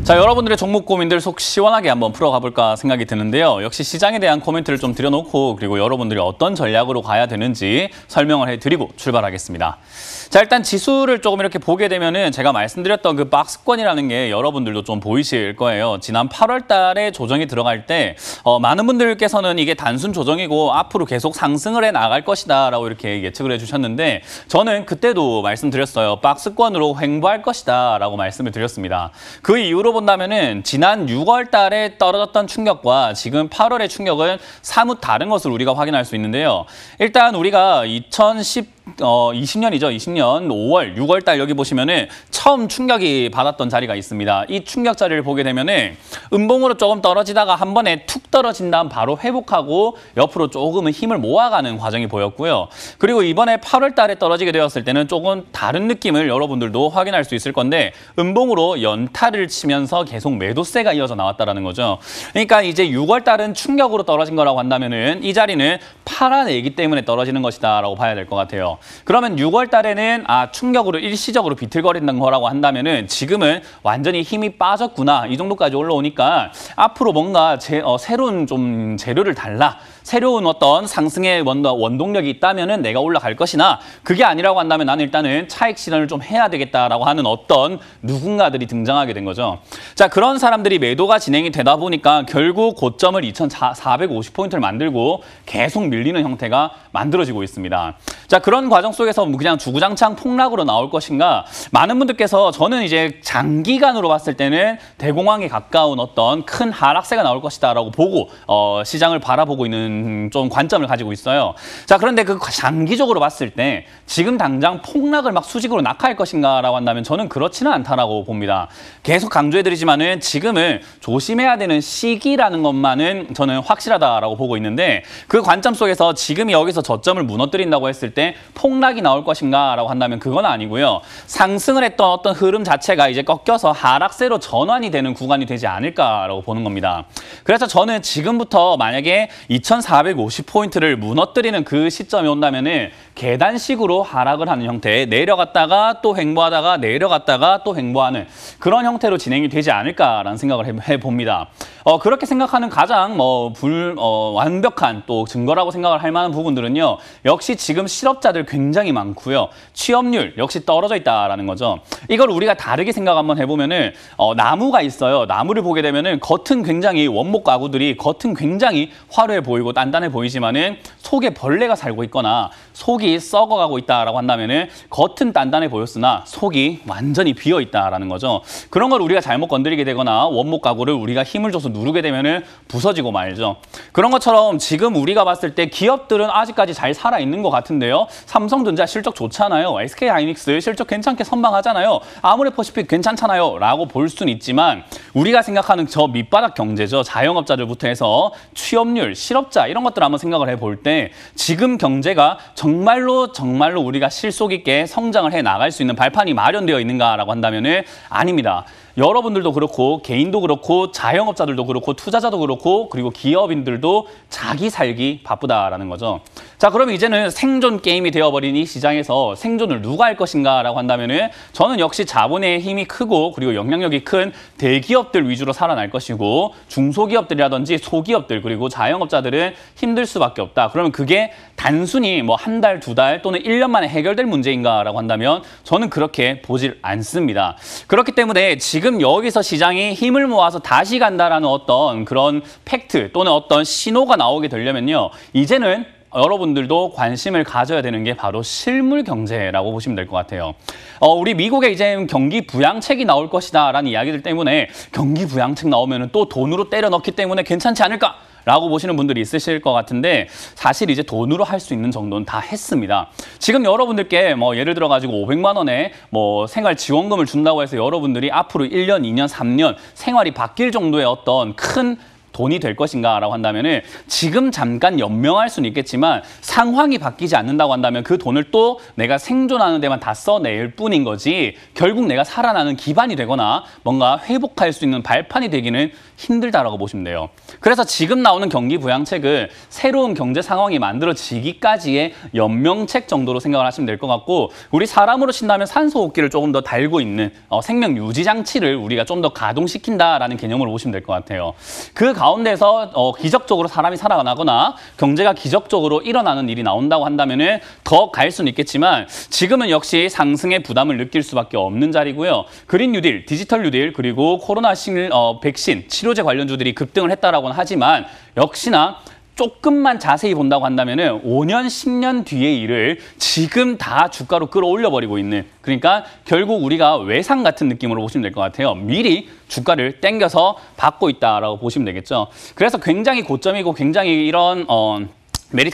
자, 여러분들의 종목 고민들 속 시원하게 한번 풀어가 볼까 생각이 드는데요. 역시 시장에 대한 코멘트를 좀 드려놓고 그리고 여러분들이 어떤 전략으로 가야 되는지 설명을 해드리고 출발하겠습니다. 자, 일단 지수를 조금 이렇게 보게 되면은 제가 말씀드렸던 그 박스권이라는 게 여러분들도 좀 보이실 거예요. 지난 8월 달에 조정이 들어갈 때 많은 분들께서는 이게 단순 조정이고 앞으로 계속 상승을 해 나갈 것이다 라고 이렇게 예측을 해주셨는데 저는 그때도 말씀드렸어요. 박스권으로 횡보할 것이다 라고 말씀을 드렸습니다. 그 이후로 본다면은 지난 6월 달에 떨어졌던 충격과 지금 8월의 충격은 사뭇 다른 것을 우리가 확인할 수 있는데요. 일단 우리가 20년이죠. 20년 5월, 6월 달 여기 보시면은 처음 충격이 받았던 자리가 있습니다. 이 충격 자리를 보게 되면은 음봉으로 조금 떨어지다가 한 번에 툭 떨어진 다음 바로 회복하고 옆으로 조금은 힘을 모아가는 과정이 보였고요. 그리고 이번에 8월 달에 떨어지게 되었을 때는 조금 다른 느낌을 여러분들도 확인할 수 있을 건데 음봉으로 연타를 치면서 계속 매도세가 이어져 나왔다라는 거죠. 그러니까 이제 6월 달은 충격으로 떨어진 거라고 한다면은 이 자리는 팔아내기 때문에 떨어지는 것이다라고 봐야 될 것 같아요. 그러면 6월 달에는 충격으로 일시적으로 비틀거리는 거라고 한다면은 지금은 완전히 힘이 빠졌구나 이 정도까지 올라오니까 앞으로 뭔가 새로운 좀 재료를 달라. 새로운 어떤 상승의 원동력이 있다면은 내가 올라갈 것이나 그게 아니라고 한다면 나는 일단은 차익 실현을 좀 해야 되겠다라고 하는 어떤 누군가들이 등장하게 된 거죠. 자, 그런 사람들이 매도가 진행이 되다 보니까 결국 고점을 2,450포인트를 만들고 계속 밀리는 형태가 만들어지고 있습니다. 자, 그런 과정 속에서 그냥 주구장창 폭락으로 나올 것인가? 많은 분들께서 저는 이제 장기간으로 봤을 때는 대공황에 가까운 어떤 큰 하락세가 나올 것이다라고 보고 시장을 바라보고 있는 좀 관점을 가지고 있어요. 자, 그런데 그 장기적으로 봤을 때 지금 당장 폭락을 막 수직으로 낙하할 것인가라고 한다면 저는 그렇지는 않다라고 봅니다. 계속 강조해드리지만은 지금은 조심해야 되는 시기라는 것만은 저는 확실하다라고 보고 있는데 그 관점 속에서 지금 여기서 저점을 무너뜨린다고 했을 때 폭락이 나올 것인가라고 한다면 그건 아니고요. 상승을 했던 어떤 흐름 자체가 이제 꺾여서 하락세로 전환이 되는 구간이 되지 않을까라고 보는 겁니다. 그래서 저는 지금부터 만약에 2,450포인트를 무너뜨리는 그 시점이 온다면은 계단식으로 하락을 하는 형태, 내려갔다가 또 횡보하다가 내려갔다가 또 횡보하는 그런 형태로 진행이 되지 않을까라는 생각을 해봅니다. 그렇게 생각하는 가장 완벽한 또 증거라고 생각을 할 만한 부분들은요. 역시 지금 실업자들 굉장히 많고요. 취업률 역시 떨어져 있다라는 거죠. 이걸 우리가 다르게 생각 한번 해보면은 나무가 있어요. 나무를 보게 되면은 겉은 굉장히 원목 가구들이 겉은 굉장히 화려해 보이고 단단해 보이지만은 속에 벌레가 살고 있거나 속이 썩어가고 있다라고 한다면은 겉은 단단해 보였으나 속이 완전히 비어 있다라는 거죠. 그런 걸 우리가 잘못 건드리게 되거나 원목 가구를 우리가 힘을 줘서 누르게 되면은 부서지고 말죠. 그런 것처럼 지금 우리가 봤을 때 기업들은 아직까지 잘 살아 있는 것 같은데요. 삼성전자 실적 좋잖아요. SK하이닉스 실적 괜찮게 선방하잖아요. 아모레퍼시픽 괜찮잖아요. 라고 볼 수는 있지만 우리가 생각하는 저 밑바닥 경제죠. 자영업자들부터 해서 취업률, 실업자 이런 것들 한번 생각을 해볼 때 지금 경제가 정말로 우리가 실속 있게 성장을 해 나갈 수 있는 발판이 마련되어 있는가라고 한다면은 아닙니다. 여러분들도 그렇고 개인도 그렇고 자영업자들도 그렇고 투자자도 그렇고 그리고 기업인들도 자기 살기 바쁘다라는 거죠. 자, 그러면 이제는 생존 게임이 되어버린 이 시장에서 생존을 누가 할 것인가라고 한다면은 저는 역시 자본의 힘이 크고 그리고 영향력이 큰 대기업들 위주로 살아날 것이고 중소기업들이라든지 소기업들 그리고 자영업자들은 힘들 수밖에 없다. 그러면 그게 단순히 뭐 한 달, 두 달 또는 1년 만에 해결될 문제인가라고 한다면 저는 그렇게 보질 않습니다. 그렇기 때문에 지금 여기서 시장이 힘을 모아서 다시 간다라는 어떤 그런 팩트 또는 어떤 신호가 나오게 되려면요. 이제는 여러분들도 관심을 가져야 되는 게 바로 실물 경제라고 보시면 될 것 같아요. 우리 미국에 이제 경기 부양책이 나올 것이다라는 이야기들 때문에 경기 부양책 나오면 또 돈으로 때려 넣기 때문에 괜찮지 않을까? 라고 보시는 분들이 있으실 것 같은데 사실 이제 돈으로 할 수 있는 정도는 다 했습니다. 지금 여러분들께 예를 들어 가지고 500만 원의 생활 지원금을 준다고 해서 여러분들이 앞으로 1년, 2년, 3년 생활이 바뀔 정도의 어떤 큰 돈이 될 것인가라고 한다면은 지금 잠깐 연명할 수는 있겠지만 상황이 바뀌지 않는다고 한다면 그 돈을 또 내가 생존하는 데만 다 써낼 뿐인 거지 결국 내가 살아나는 기반이 되거나 뭔가 회복할 수 있는 발판이 되기는 힘들다라고 보시면 돼요. 그래서 지금 나오는 경기 부양책은 새로운 경제 상황이 만들어지기까지의 연명책 정도로 생각을 하시면 될 것 같고 우리 사람으로 친다면 산소호흡기를 조금 더 달고 있는 생명 유지 장치를 우리가 좀 더 가동시킨다라는 개념으로 보시면 될 것 같아요. 그 가운데서 기적적으로 사람이 살아나거나 경제가 기적적으로 일어나는 일이 나온다고 한다면은 더 갈 수는 있겠지만 지금은 역시 상승의 부담을 느낄 수밖에 없는 자리고요. 그린 뉴딜, 디지털 뉴딜 그리고 코로나 백신, 치료제 관련주들이 급등을 했다라고는 하지만 역시나 조금만 자세히 본다고 한다면은 5년, 10년 뒤의 일을 지금 다 주가로 끌어올려 버리고 있는 그러니까 결국 우리가 외상 같은 느낌으로 보시면 될 것 같아요. 미리 주가를 땡겨서 받고 있다라고 보시면 되겠죠. 그래서 굉장히 고점이고 굉장히 이런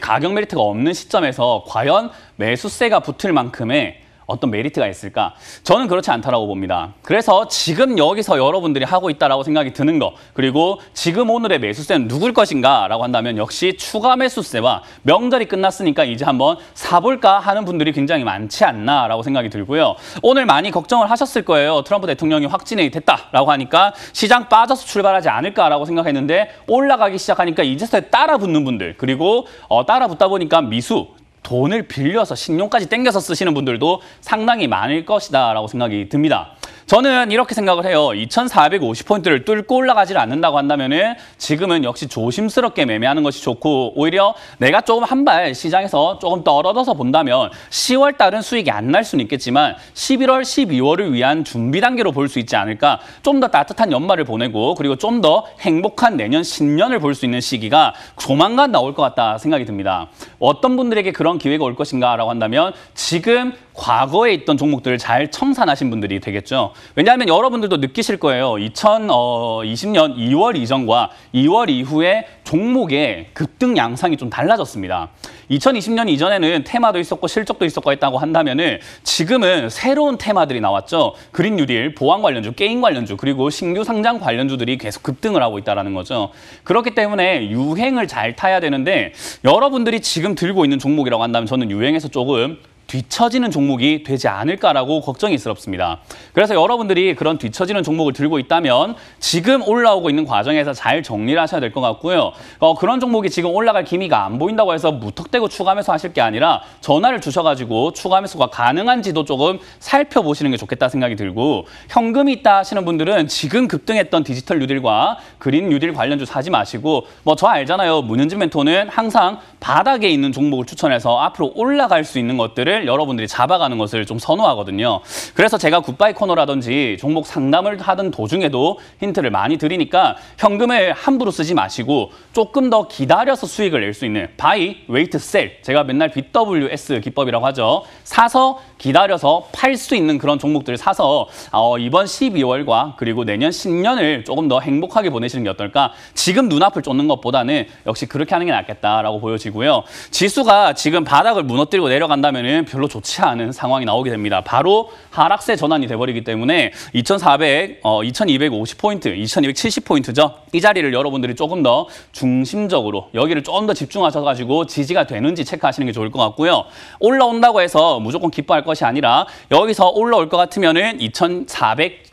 가격 메리트가 없는 시점에서 과연 매수세가 붙을 만큼의 어떤 메리트가 있을까? 저는 그렇지 않다라고 봅니다. 그래서 지금 여기서 여러분들이 하고 있다라고 생각이 드는 거 그리고 지금 오늘의 매수세는 누굴 것인가 라고 한다면 역시 추가 매수세와 명절이 끝났으니까 이제 한번 사볼까 하는 분들이 굉장히 많지 않나 라고 생각이 들고요. 오늘 많이 걱정을 하셨을 거예요. 트럼프 대통령이 확진이 됐다라고 하니까 시장 빠져서 출발하지 않을까라고 생각했는데 올라가기 시작하니까 이제서야 따라 붙는 분들 그리고 따라 붙다 보니까 미수 돈을 빌려서 신용까지 땡겨서 쓰시는 분들도 상당히 많을 것이다 라고 생각이 듭니다. 저는 이렇게 생각을 해요. 2450포인트를 뚫고 올라가지 않는다고 한다면은 지금은 역시 조심스럽게 매매하는 것이 좋고 오히려 내가 조금 한 발 시장에서 조금 떨어져서 본다면 10월 달은 수익이 안 날 수는 있겠지만 11월, 12월을 위한 준비 단계로 볼 수 있지 않을까. 좀 더 따뜻한 연말을 보내고 그리고 좀 더 행복한 내년 신년을 볼 수 있는 시기가 조만간 나올 것 같다 생각이 듭니다. 어떤 분들에게 그런 기회가 올 것인가라고 한다면 지금 과거에 있던 종목들을 잘 청산하신 분들이 되겠죠. 왜냐하면 여러분들도 느끼실 거예요. 2020년 2월 이전과 2월 이후에 종목의 급등 양상이 좀 달라졌습니다. 2020년 이전에는 테마도 있었고 실적도 있었고 했다고 한다면은 지금은 새로운 테마들이 나왔죠. 그린 뉴딜, 보안 관련주, 게임 관련주, 그리고 신규 상장 관련주들이 계속 급등을 하고 있다는 거죠. 그렇기 때문에 유행을 잘 타야 되는데 여러분들이 지금 들고 있는 종목이라고 한다면 저는 유행에서 조금 뒤처지는 종목이 되지 않을까라고 걱정이 스럽습니다. 그래서 여러분들이 그런 뒤처지는 종목을 들고 있다면 지금 올라오고 있는 과정에서 잘 정리를 하셔야 될 것 같고요. 그런 종목이 지금 올라갈 기미가 안 보인다고 해서 무턱대고 추가 매수 하실 게 아니라 전화를 주셔가지고 추가 매수가 가능한지도 조금 살펴보시는 게 좋겠다 생각이 들고 현금이 있다 하시는 분들은 지금 급등했던 디지털 뉴딜과 그린 뉴딜 관련주 사지 마시고 저 알잖아요. 문현진 멘토는 항상 바닥에 있는 종목을 추천해서 앞으로 올라갈 수 있는 것들을 여러분들이 잡아가는 것을 좀 선호하거든요. 그래서 제가 굿바이 코너라든지 종목 상담을 하던 도중에도 힌트를 많이 드리니까 현금을 함부로 쓰지 마시고 조금 더 기다려서 수익을 낼 수 있는 바이, 웨이트, 셀 제가 맨날 BWS 기법이라고 하죠. 사서 기다려서 팔 수 있는 그런 종목들을 사서 이번 12월과 그리고 내년 신년을 조금 더 행복하게 보내시는 게 어떨까. 지금 눈앞을 쫓는 것보다는 역시 그렇게 하는 게 낫겠다라고 보여지고요. 지수가 지금 바닥을 무너뜨리고 내려간다면 별로 좋지 않은 상황이 나오게 됩니다. 바로 하락세 전환이 돼버리기 때문에 2250포인트, 2270포인트죠. 이 자리를 여러분들이 조금 더 중심적으로 여기를 좀 더 집중하셔가지고 지지가 되는지 체크하시는 게 좋을 것 같고요. 올라온다고 해서 무조건 기뻐할 것이 아니라 여기서 올라올 것 같으면은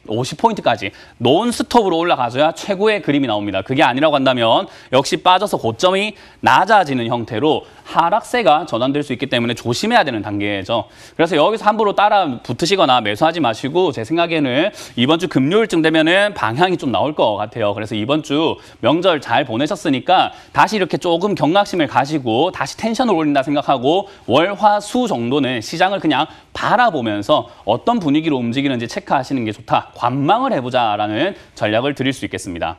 2450포인트까지 논스톱으로 올라가줘야 최고의 그림이 나옵니다. 그게 아니라고 한다면 역시 빠져서 고점이 낮아지는 형태로 하락세가 전환될 수 있기 때문에 조심해야 되는 단계죠. 그래서 여기서 함부로 따라 붙으시거나 매수하지 마시고 제 생각에는 이번 주 금요일쯤 되면은 방향이 좀 나올 것 같아요. 그래서 이번 주 명절 잘 보내셨으니까 다시 이렇게 조금 경각심을 가지고 다시 텐션을 올린다 생각하고 월, 화, 수 정도는 시장을 그냥 바라보면서 어떤 분위기로 움직이는지 체크하시는 게 좋다. 관망을 해보자라는 전략을 드릴 수 있겠습니다.